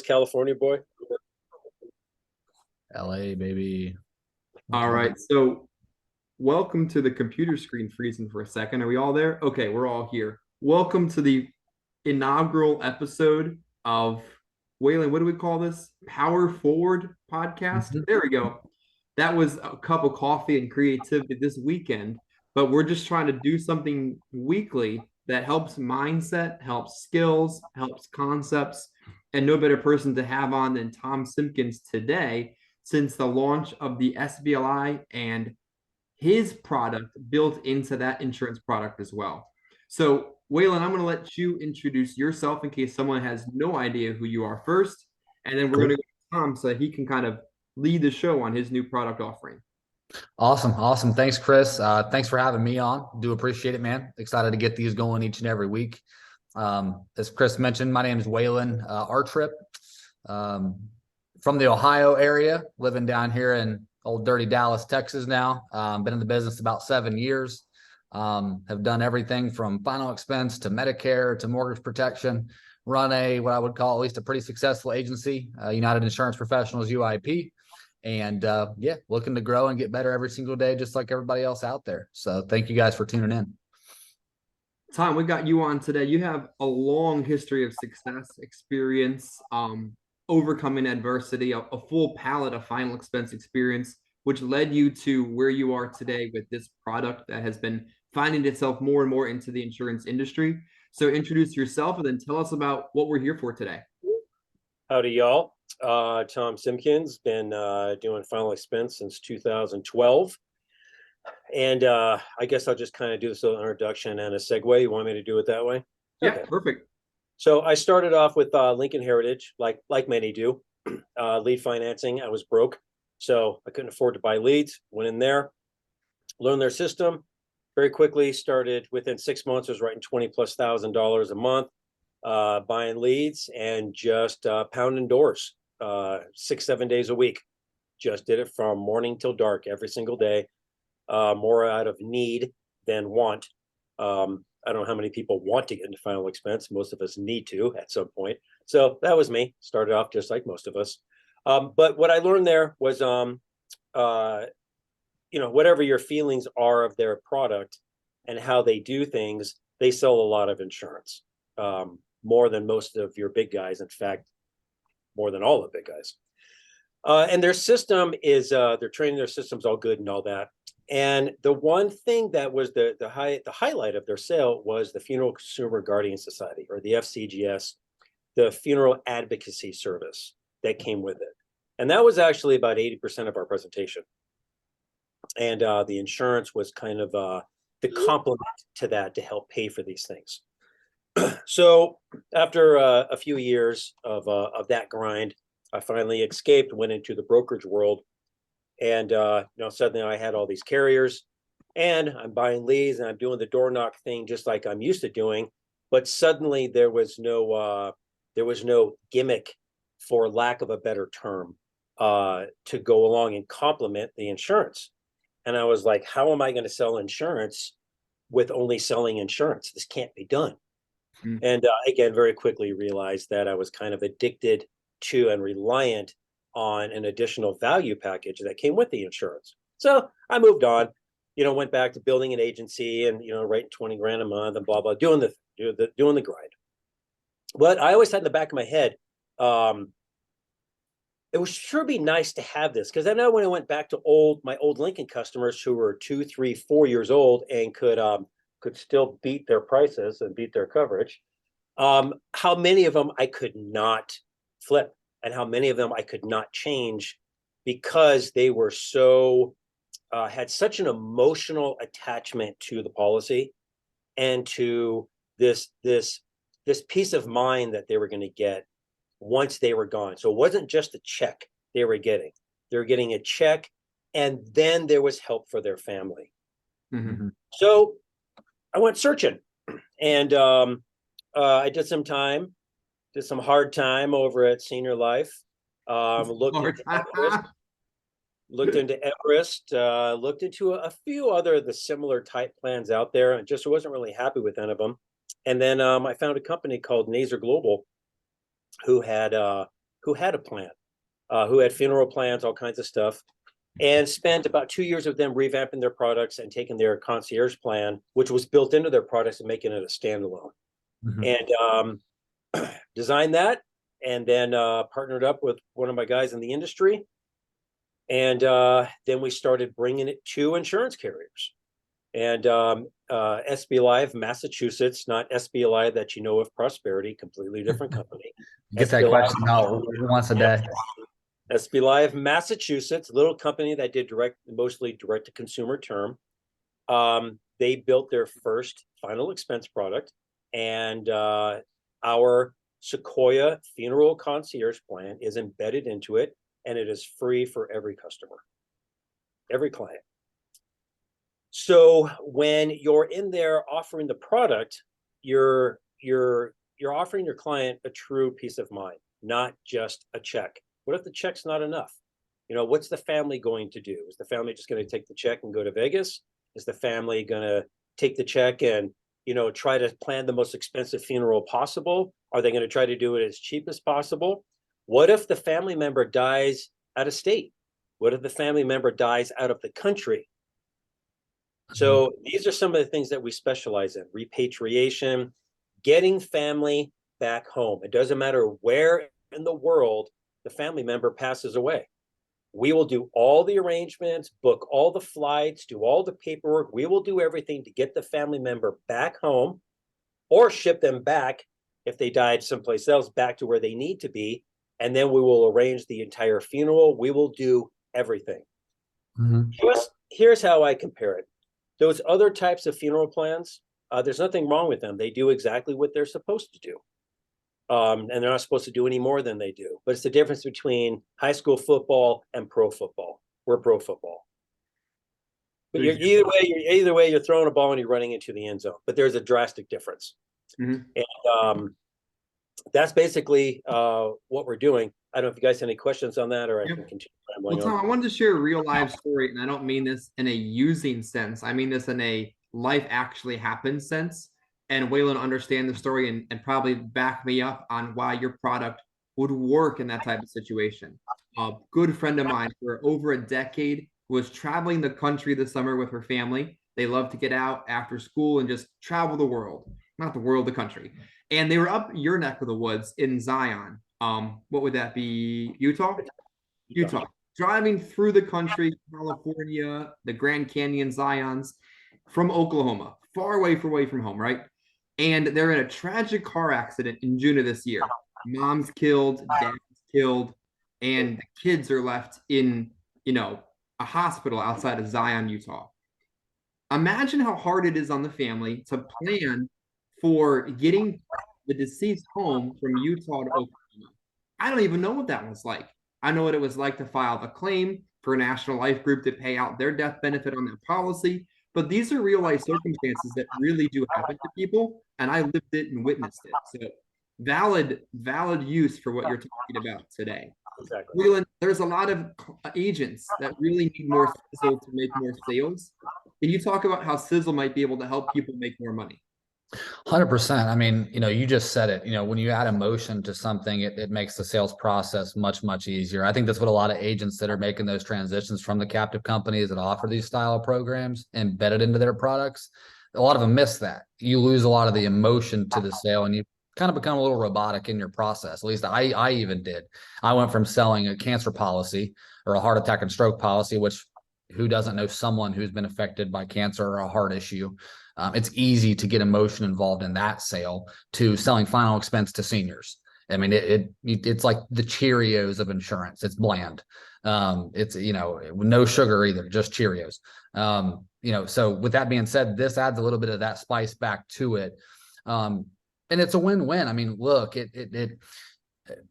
California boy. LA, baby. All right. So welcome to the computer screen freezing for a second. Are we all there? Okay, we're all here. Welcome to the inaugural episode of Waylon. What do we call this? Power Forward podcast. Mhm. There we go. That was a cup of coffee and creativity this weekend, but we're just trying to do something weekly that helps mindset, helps skills, helps concepts, and no better person to have on than Tom Simkins today since the launch of the SBLI and his product built into that insurance product as well. So, Waylon, I'm going to let you introduce yourself in case someone has no idea who you are first. And then we're going Cool. to go to Tom so that he can kind of lead the show on his new product offering. Awesome. Thanks, Chris. Thanks for having me on. Do appreciate it, man. Excited to get these going each and every week. As Chris mentioned, my name is Waylon Artrip. From the Ohio area, living down here in old dirty Dallas, Texas now. Been in the business about 7 years. Have done everything from final expense to Medicare to mortgage protection. Run what I would call at least a pretty successful agency, United Insurance Professionals, UIP. And looking to grow and get better every single day, just like everybody else out there. So thank you guys for tuning in. Tom, we got you on today. You have a long history of success, experience, overcoming adversity, a full palette of final expense experience, which led you to where you are today with this product that has been finding itself more and more into the insurance industry. So introduce yourself and then tell us about what we're here for today. Howdy, y'all. Tom Simkins, been doing final expense since 2012. And I guess I'll just kind of do this little introduction and a segue. You want me to do it that way? Yeah, Okay. perfect. So I started off with Lincoln Heritage, like many do, lead financing. I was broke, so I couldn't afford to buy leads. Went in there, learned their system very quickly. Started within 6 months, I was writing $20,000+ a month, buying leads and just pounding doors 6-7 days a week. Just did it from morning till dark every single day, more out of need than want. I don't know how many people want to get into final expense. Most of us need to at some point. So that was me. Started off just like most of us. But what I learned there was, whatever your feelings are of their product and how they do things, they sell a lot of insurance, more than most of your big guys. In fact, more than all the big guys. And their system is, they're training, their system's all good and all that. And the one thing that was the highlight of their sale was the Funeral Consumer Guardian Society, or the FCGS, the funeral advocacy service that came with it. And that was actually about 80% of our presentation. And the insurance was kind of the complement to that to help pay for these things. So after a few years of that grind, I finally escaped, went into the brokerage world. And suddenly I had all these carriers and I'm buying leads and I'm doing the door knock thing just like I'm used to doing. But suddenly there was no gimmick, for lack of a better term, to go along and complement the insurance. And I was like, how am I going to sell insurance with only selling insurance? This can't be done. And again, very quickly realized that I was kind of addicted to and reliant on an additional value package that came with the insurance. So I moved on, went back to building an agency and, writing 20 grand a month and blah, blah, doing the grind. But I always had in the back of my head, it would sure be nice to have this, because I know when I went back to my old Lincoln customers who were 2, 3, 4 years old and could still beat their prices and beat their coverage, how many of them I could not flip, and how many of them I could not change because they were had such an emotional attachment to the policy and to this peace of mind that they were going to get once they were gone. So it wasn't just a check they were getting. They were getting a check, and then there was help for their family. Mm-hmm. So I went searching, and I did some hard time over at Senior Life. Looked into Everest, looked into a few other the similar type plans out there, and just wasn't really happy with any of them. And then I found a company called Naser Global, who had who had a plan, who had funeral plans, all kinds of stuff, and spent about 2 years with them revamping their products and taking their concierge plan, which was built into their products, and making it a standalone. And designed that, and then partnered up with one of my guys in the industry. And then we started bringing it to insurance carriers. And SBLI of Massachusetts, not SBLI that you know of Prosperity, completely different company. Get that question out once a day. SBLI of Massachusetts, little company that did mostly direct to consumer term. They built their first final expense product, and our Sequoia funeral concierge plan is embedded into it, and it is free for every customer, every client. So when you're in there offering the product, you're offering your client a true peace of mind, not just a check. What if the check's not enough? You know, what's the family going to do? Is the family just going to take the check and go to Vegas? Is the family going to take the check and, you know, try to plan the most expensive funeral possible? Are they going to try to do it as cheap as possible? What if the family member dies out of state? What if the family member dies out of the country? So these are some of the things that we specialize in: repatriation, getting family back home. It doesn't matter where in the world the family member passes away. We will do all the arrangements, book all the flights, do all the paperwork. We will do everything to get the family member back home, or ship them back if they died someplace else, back to where they need to be. And then we will arrange the entire funeral. We will do everything. Here's how I compare it. Those other types of funeral plans, there's nothing wrong with them. They do exactly what they're supposed to do. And they're not supposed to do any more than they do. But it's the difference between high school football and pro football. We're pro football. But either way, you're throwing a ball and you're running into the end zone. But there's a drastic difference. And that's basically what we're doing. I don't know if you guys have any questions on that, or I can continue. Well, Tom, I wanted to share a real life story, and I don't mean this in a using sense. I mean this in a life actually happened sense. And Waylon understand the story and probably back me up on why your product would work in that type of situation. A good friend of mine for over a decade was traveling the country this summer with her family. They love to get out after school and just travel the world, not the world, the country. And they were up your neck of the woods in Zion. What would that be? Utah? Driving through the country, California, the Grand Canyon, Zions, from Oklahoma, far away from home, right? And they're in a tragic car accident in June of this year. Mom's killed, dad's killed, and the kids are left in, a hospital outside of Zion, Utah. Imagine how hard it is on the family to plan for getting the deceased home from Utah to Oklahoma. I don't even know what that was like. I know what it was like to file a claim for a National Life Group to pay out their death benefit on their policy. But these are real life circumstances that really do happen to people. And I lived it and witnessed it. So valid use for what you're talking about today. Exactly. Waylon, there's a lot of agents that really need more sizzle to make more sales. Can you talk about how sizzle might be able to help people make more money? 100%. I mean, you just said it, when you add emotion to something, it makes the sales process much, much easier. I think that's what a lot of agents that are making those transitions from the captive companies that offer these style of programs embedded into their products, a lot of them miss that. You lose a lot of the emotion to the sale, and you kind of become a little robotic in your process. At least I even did. I went from selling a cancer policy or a heart attack and stroke policy, which who doesn't know someone who's been affected by cancer or a heart issue? It's easy to get emotion involved in that sale, to selling final expense to seniors. I mean, it's like the Cheerios of insurance. It's bland. It's, no sugar either, just Cheerios. So with that being said, this adds a little bit of that spice back to it. And it's a win-win. I mean, look, it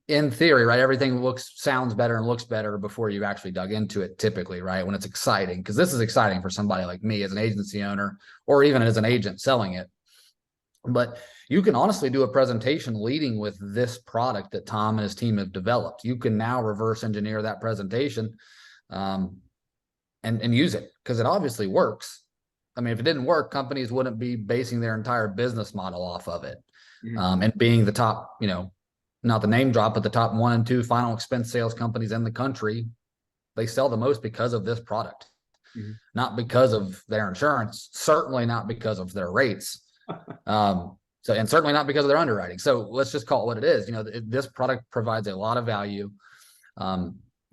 in theory, right? Everything sounds better and looks better before you actually dug into it, typically, right? When it's exciting, because this is exciting for somebody like me as an agency owner, or even as an agent selling it. But you can honestly do a presentation leading with this product that Tom and his team have developed. You can now reverse engineer that presentation and use it, because it obviously works. I mean, if it didn't work, companies wouldn't be basing their entire business model off of it. And being the top, not the name drop, but the top 1 and 2 final expense sales companies in the country, they sell the most because of this product, not because of their insurance, certainly not because of their rates. So, and certainly not because of their underwriting. So let's just call it what it is. You know, this product provides a lot of value.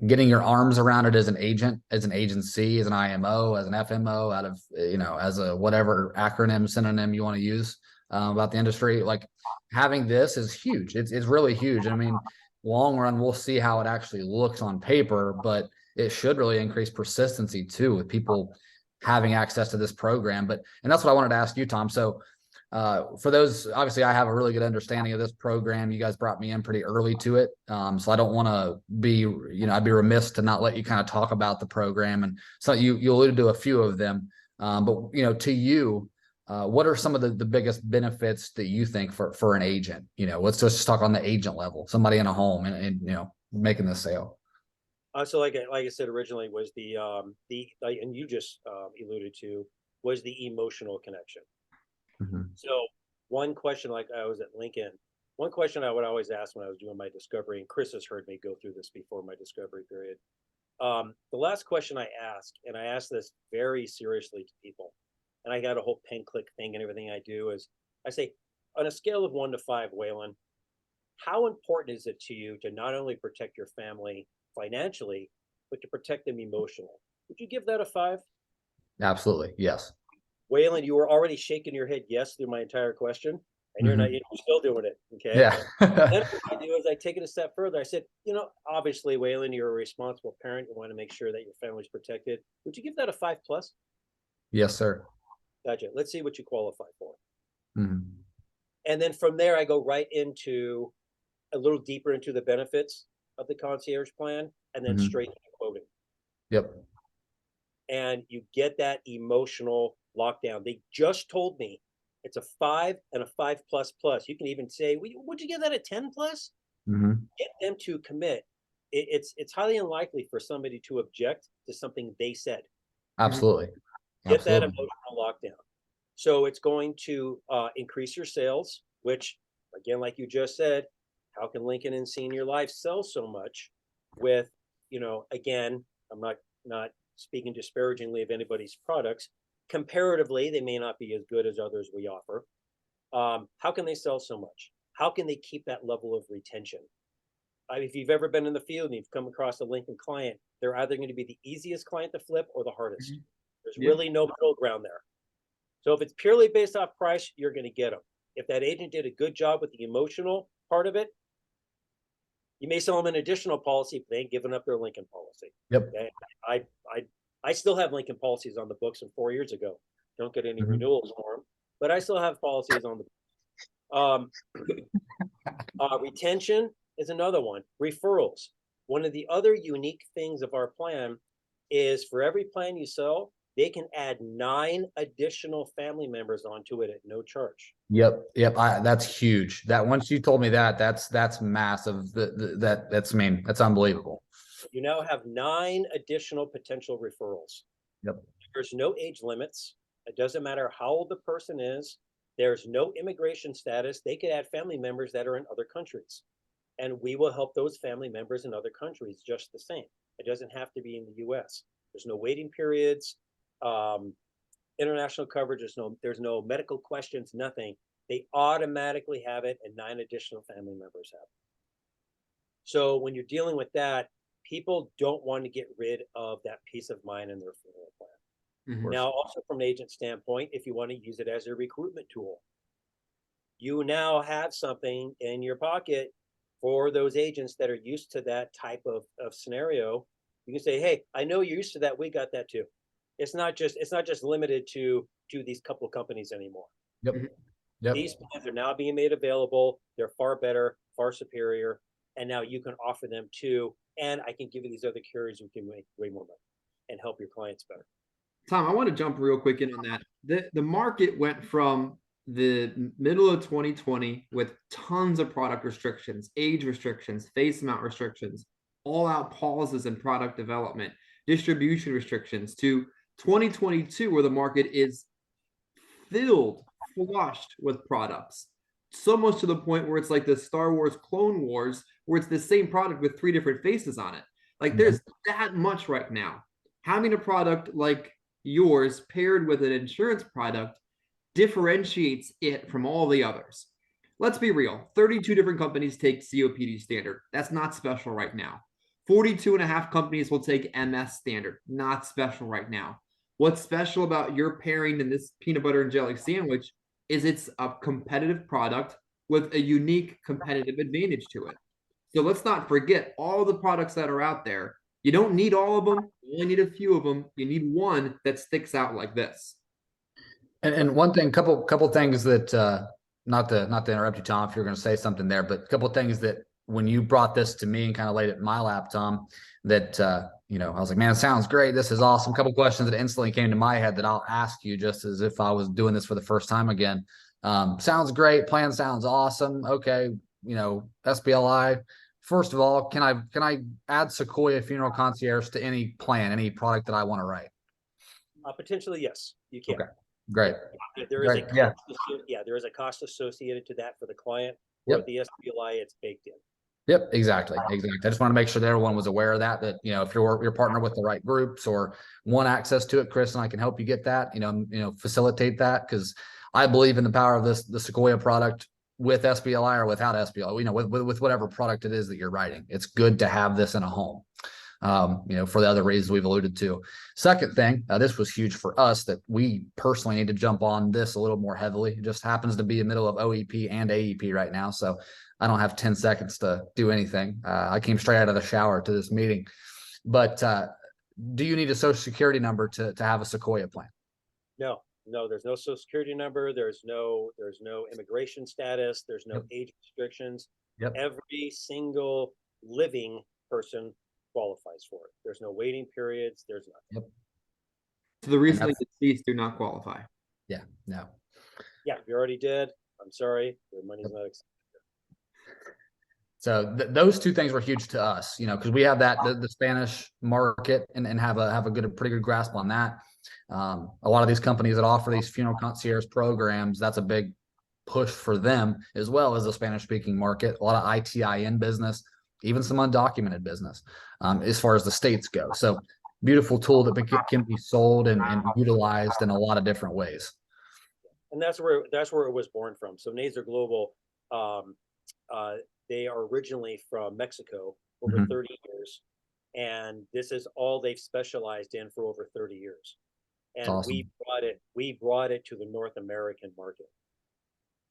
Getting your arms around it as an agent, as an agency, as an IMO, as an FMO, out of, you know, as a whatever acronym, synonym you want to use about the industry, like having this is huge. It's really huge. I mean, long run, we'll see how it actually looks on paper, but it should really increase persistency too, with people having access to this program. And that's what I wanted to ask you, Tom. So for those, obviously I have a really good understanding of this program. You guys brought me in pretty early to it. So I don't want to be, you know, I'd be remiss to not let you kind of talk about the program. And so you alluded to a few of them. But, you know, to you, what are some of the biggest benefits that you think for an agent? You know, let's just talk on the agent level, somebody in a home and you know, making the sale. So like I said originally, was the and you just alluded to, was the emotional connection. So one question, like I was at Lincoln, one question I would always ask when I was doing my discovery, and Chris has heard me go through this before my discovery period. The last question I ask, and I ask this very seriously to people, and I got a whole pen click thing and everything I do, is I say, on a scale of 1 to 5, Waylon, how important is it to you to not only protect your family financially, but to protect them emotionally? Would you give that a 5? Absolutely. Yes. Waylon, you were already shaking your head yes through my entire question, and you're not, you're still doing it. Okay. Yeah. Then what I do is I take it a step further. I said, you know, obviously, Waylon, you're a responsible parent. You want to make sure that your family's protected. Would you give that a 5+? Yes, sir. Gotcha. Let's see what you qualify for. Mm-hmm. And then from there, I go right into a little deeper into the benefits of the concierge plan, and then straight to quoting. Yep. And you get that emotional lockdown. They just told me it's a 5 and a 5++. You can even say, would you give that a 10+? Get them to commit. It's highly unlikely for somebody to object to something they said. Absolutely. Get that emotional lockdown. So it's going to increase your sales, which, again, like you just said, how can Lincoln and Senior Life sell so much with, you know, again, I'm not speaking disparagingly of anybody's products. Comparatively, they may not be as good as others we offer. How can they sell so much? How can they keep that level of retention? If you've ever been in the field and you've come across a Lincoln client, they're either going to be the easiest client to flip or the hardest. There's really no middle ground there. So if it's purely based off price, you're going to get them. If that agent did a good job with the emotional part of it, you may sell them an additional policy if they ain't giving up their Lincoln policy. Yep. Okay? I still have Lincoln policies on the books from 4 years ago. Don't get any renewals for them, but I still have policies on the retention is another one. Referrals. One of the other unique things of our plan is for every plan you sell, they can add 9 additional family members onto it at no charge. Yep. That's huge. That once you told me that's massive. That's unbelievable. You now have 9 additional potential referrals. Yep. There's no age limits. It doesn't matter how old the person is. There's no immigration status. They could add family members that are in other countries. And we will help those family members in other countries just the same. It doesn't have to be in the US. There's no waiting periods, international coverage. There's no medical questions, nothing. They automatically have it, and 9 additional family members have it. So when you're dealing with that, people don't want to get rid of that peace of mind in their funeral plan. Now, also from an agent standpoint, if you want to use it as a recruitment tool, you now have something in your pocket for those agents that are used to that type of scenario. You can say, hey, I know you're used to that. We got that too. It's not just limited to these couple of companies anymore. Yep. These plans are now being made available. They're far better, far superior. And now you can offer them too. And I can give you these other carriers who can make way more money and help your clients better. Tom, I want to jump real quick in on that. The market went from the middle of 2020 with tons of product restrictions, age restrictions, face amount restrictions, all out pauses in product development, distribution restrictions, to 2022, where the market is flushed with products. so much to the point where it's like the Star Wars Clone Wars, where it's the same product with 3 different faces on it. Like there's that much right now. Having a product like yours paired with an insurance product differentiates it from all the others. Let's be real, 32 different companies take COPD standard. That's not special right now. 42 and a half companies will take MS standard. Not special right now. What's special about your pairing in this peanut butter and jelly sandwich is it's a competitive product with a unique competitive advantage to it. So let's not forget all the products that are out there. You don't need all of them. You only need a few of them. You need one that sticks out like this. And one thing, couple things that not to interrupt you, Tom, if you're going to say something there, but a couple things that when you brought this to me and kind of laid it in my lap, Tom, that you know, I was like, man, it sounds great. This is awesome. A couple questions that instantly came to my head that I'll ask you just as if I was doing this for the first time again. Sounds great. Plan sounds awesome. Okay, you know, SBLI. First of all, can I add Sequoia Funeral Concierge to any plan, any product that I want to write? Potentially, yes, you can. Okay, great. There is a Great, yeah. there is a cost associated to that for the client. Yep. With the SBLI, it's baked in. Yep, exactly. I just want to make sure that everyone was aware of that, you know, if you're partnered with the right groups or want access to it, Chris and I can help you get that, you know, facilitate that, because I believe in the power of the Sequoia product with SBLI or without SBLI, you know, with whatever product it is that you're writing. It's good to have this in a home. You know, for the other reasons we've alluded to. Second thing, this was huge for us that we personally need to jump on this a little more heavily. It just happens to be in the middle of OEP and AEP right now. So I don't have 10 seconds to do anything. I came straight out of the shower to this meeting. But do you need a social security number to have a Sequoia plan? No, there's no social security number. There's no immigration status. There's no age restrictions. Yep. Every single living person qualifies for it. There's no waiting periods. There's nothing. Yep. So the recently deceased do not qualify. Yeah, no. Yeah, if you're already dead, I'm sorry, your money's not accepted. So those two things were huge to us, you know, because we have that the Spanish market and have a pretty good grasp on that. A lot of these companies that offer these funeral concierge programs, that's a big push for them, as well as the Spanish speaking market. A lot of ITIN business, even some undocumented business, as far as the states go. So beautiful tool that can be sold and utilized in a lot of different ways. And that's where it was born from. So Naser Global, they are originally from Mexico over 30 years, and this is all they've specialized in for over 30 years. And awesome. we brought it to the North American market.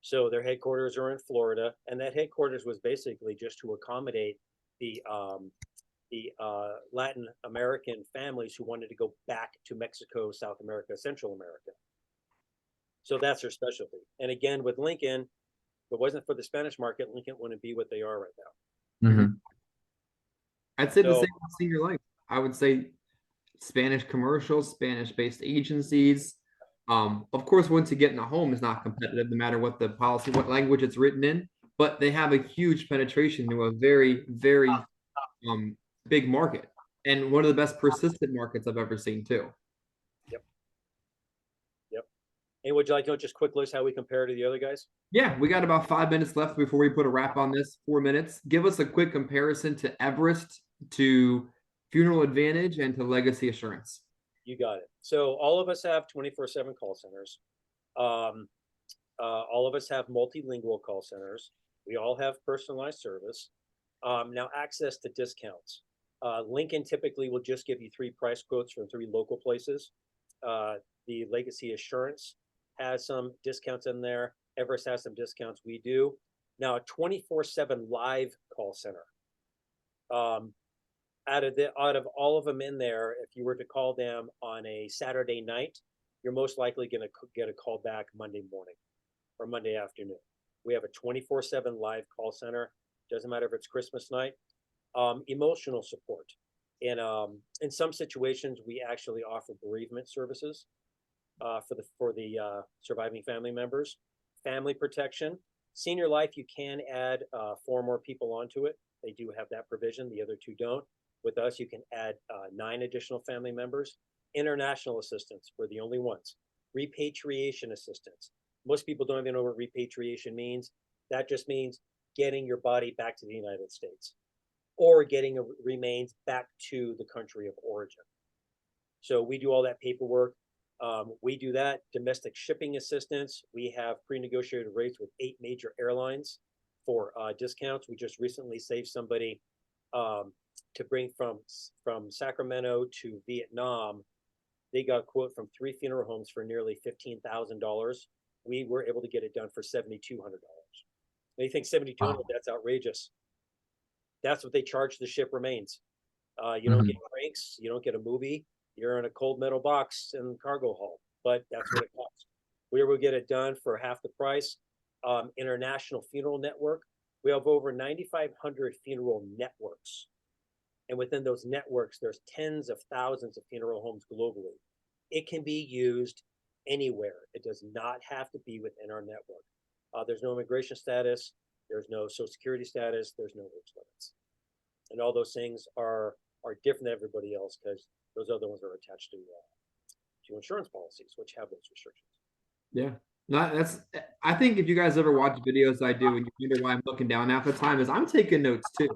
So their headquarters are in Florida, and that headquarters was basically just to accommodate the Latin American families who wanted to go back to Mexico, South America, Central America. So that's their specialty. And again, with Lincoln, if it wasn't for the Spanish market, Lincoln wouldn't be what they are right now. Mm-hmm. I'd say the same with Senior Life. I would say Spanish commercials, Spanish-based agencies. Of course, once you get in a home, it's not competitive, no matter what the policy, what language it's written in. But they have a huge penetration to a very, very big market, and one of the best persistent markets I've ever seen too. And would you like to know just quick list how we compare to the other guys? Yeah, we got about 5 minutes left before we put a wrap on this. 4 minutes. Give us a quick comparison to Everest, to Funeral Advantage, and to Legacy Assurance. You got it. So all of us have 24/7 call centers. All of us have multilingual call centers. We all have personalized service. Now access to discounts. Lincoln typically will just give you 3 price quotes from 3 local places. The Legacy Assurance has some discounts in there. Everest has some discounts. We do. Now a 24/7 live call center. Out of all of them in there, if you were to call them on a Saturday night, you're most likely going to get a call back Monday morning or Monday afternoon. We have a 24/7 live call center. Doesn't matter if it's Christmas night. Emotional support. In some situations, we actually offer bereavement services for the surviving family members. Family protection. Senior Life, you can add 4 more people onto it. They do have that provision. The other 2 don't. With us, you can add 9 additional family members. International assistance, we're the only ones. Repatriation assistance. Most people don't even know what repatriation means. That just means getting your body back to the United States or getting remains back to the country of origin. So we do all that paperwork. We do that. Domestic shipping assistance. We have pre-negotiated rates with 8 major airlines for discounts. We just recently saved somebody to bring from Sacramento to Vietnam. They got a quote from 3 funeral homes for nearly $15,000. We were able to get it done for $7,200. They think $7,200, Wow. that's outrageous. That's what they charge the ship remains. You don't get drinks, you don't get a movie. You're in a cold metal box in the cargo hold, but that's what it costs. We will get it done for half the price. International Funeral Network. We have over 9,500 funeral networks. And within those networks, there's tens of thousands of funeral homes globally. It can be used anywhere. It does not have to be within our network. There's no immigration status. There's no social security status. There's no age limits. And all those things are different than everybody else because those other ones are attached to insurance policies, which have those restrictions. Yeah. No, I think if you guys ever watch videos I do and you wonder why I'm looking down half the time is I'm taking notes too.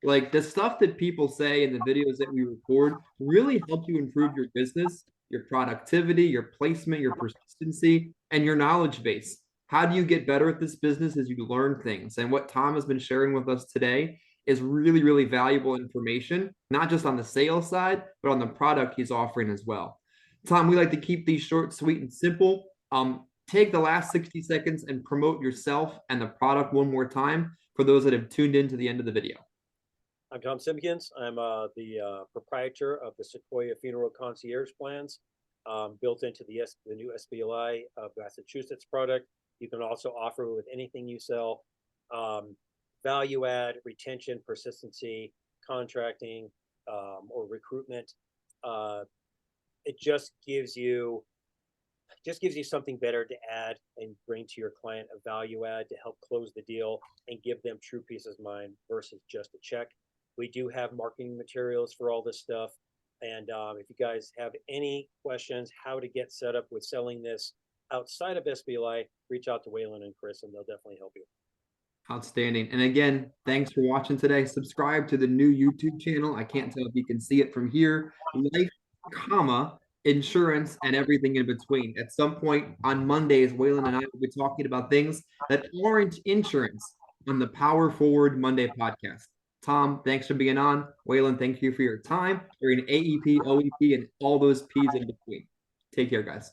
Like the stuff that people say in the videos that we record really help you improve your business, your productivity, your placement, your persistency, and your knowledge base. How do you get better at this business as you learn things? And what Tom has been sharing with us today is really, really valuable information, not just on the sales side, but on the product he's offering as well. Tom, we like to keep these short, sweet, and simple. Take the last 60 seconds and promote yourself and the product one more time for those that have tuned in to the end of the video. I'm Tom Simkins. I'm the proprietor of the Sequoia Funeral Concierge Plans, built into the new SBLI of Massachusetts product. You can also offer with anything you sell, value add, retention, persistency, contracting, or recruitment. It just gives you something better to add and bring to your client, a value add to help close the deal and give them true peace of mind versus just a check. We do have marketing materials for all this stuff. And if you guys have any questions, how to get set up with selling this outside of SBLI, reach out to Waylon and Chris, and they'll definitely help you. Outstanding. And again, thanks for watching today. Subscribe to the new YouTube channel. I can't tell if you can see it from here. Life, insurance, and everything in between. At some point on Mondays, Waylon and I will be talking about things that aren't insurance on the Power Forward Monday podcast. Tom, thanks for being on. Waylon, thank you for your time. You're an AEP, OEP, and all those P's in between. Take care, guys.